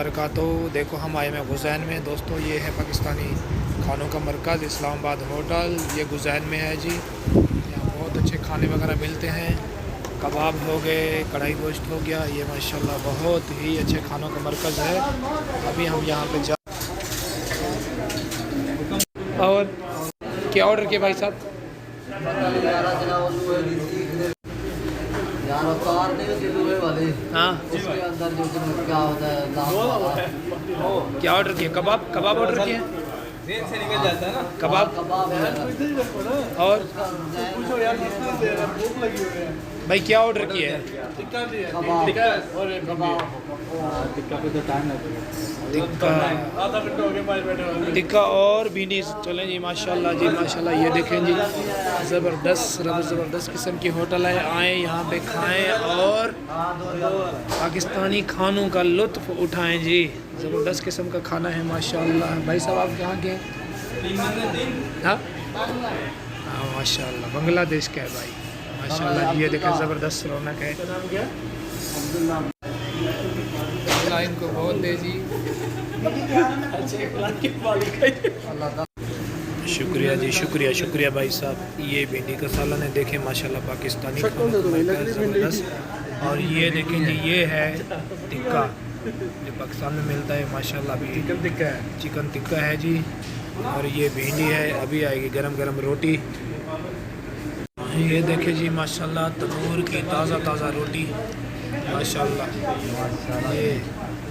वबरकातुहू। देखो हम आए हैं गुज़ैन में दोस्तों, ये है पाकिस्तानी खानों का मरकज़ इस्लामाबाद होटल, ये गुज़ैन में है जी। यहाँ बहुत अच्छे खाने वगैरह मिलते हैं, कबाब हो गए, कढ़ाई गोश्त हो गया, ये माशाल्लाह बहुत ही अच्छे खानों का मरकज़ है। अभी हम यहाँ पे जा और क्या ऑर्डर किया भाई साहब? हाँ क्या ऑर्डर किया? कबाब कबाब ऑर्डर किए? से निकल जाता है ना कबाब और भाई क्या ऑर्डर किया है? टिक्का और भिंडी। चलें जी माशाल्लाह जी माशाल्लाह। ये देखें जी ज़बरदस्त किस्म की होटल है, आएँ यहाँ पे खाएँ और पाकिस्तानी खानों का लुत्फ़ उठाएँ जी। ज़बरदस्त किस्म का खाना है माशाल्लाह। भाई साहब आप कहाँ के? हाँ माशाल्लाह बांग्लादेश का है भाई माशाल्लाह। ये देखें ज़बरदस्त रौनक है। अल्लाह इनको बहुत दे जी। शुक्रिया जी शुक्रिया भाई साहब। ये भिंडी का सालन है, देखें माशाल्लाह पाकिस्तानी ज़बरदस्त। और ये देखें जी ये है टिक्का जो पाकिस्तान में मिलता है माशाल्लाह। अभी चिकन टिक्का है जी। और ये भिंडी है, अभी आएगी गरम गरम रोटी। ये देखें जी माशाल्लाह तंदूर की ताज़ा रोटी माशाल्लाह। ये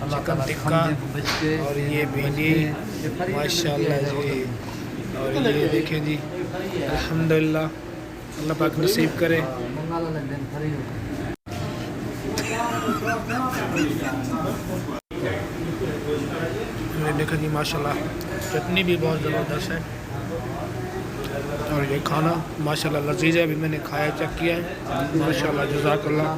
चिकन टिक्का और ये भिंडी माशाल्लाह जी। और ये देखें जी अल्हम्दुलिल्लाह, अल्लाह पाक नसीब करे। मैंने देखा जी माशाल्लाह चटनी भी बहुत ज़बरदस्त है और ये खाना माशाल्लाह लजीज है। अभी मैंने खाया चेक किया है माशाल्लाह जज़ाकल्लाह।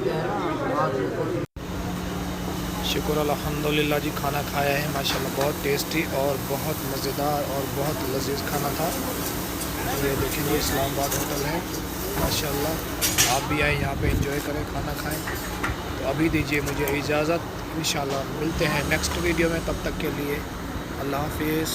शुक्र अल्हम्दुलिल्लाह जी। खाना खाया है माशाल्लाह, बहुत टेस्टी और बहुत मज़ेदार और बहुत लजीज खाना था। ये देखें ये इस्लामाबाद होटल है माशाल्लाह। आप भी आए यहाँ पे एंजॉय करें, खाना खाएं। तो अभी दीजिए मुझे इजाज़त, इंशाल्लाह मिलते हैं नेक्स्ट वीडियो में। तब तक के लिए अल्लाह हाफिज़।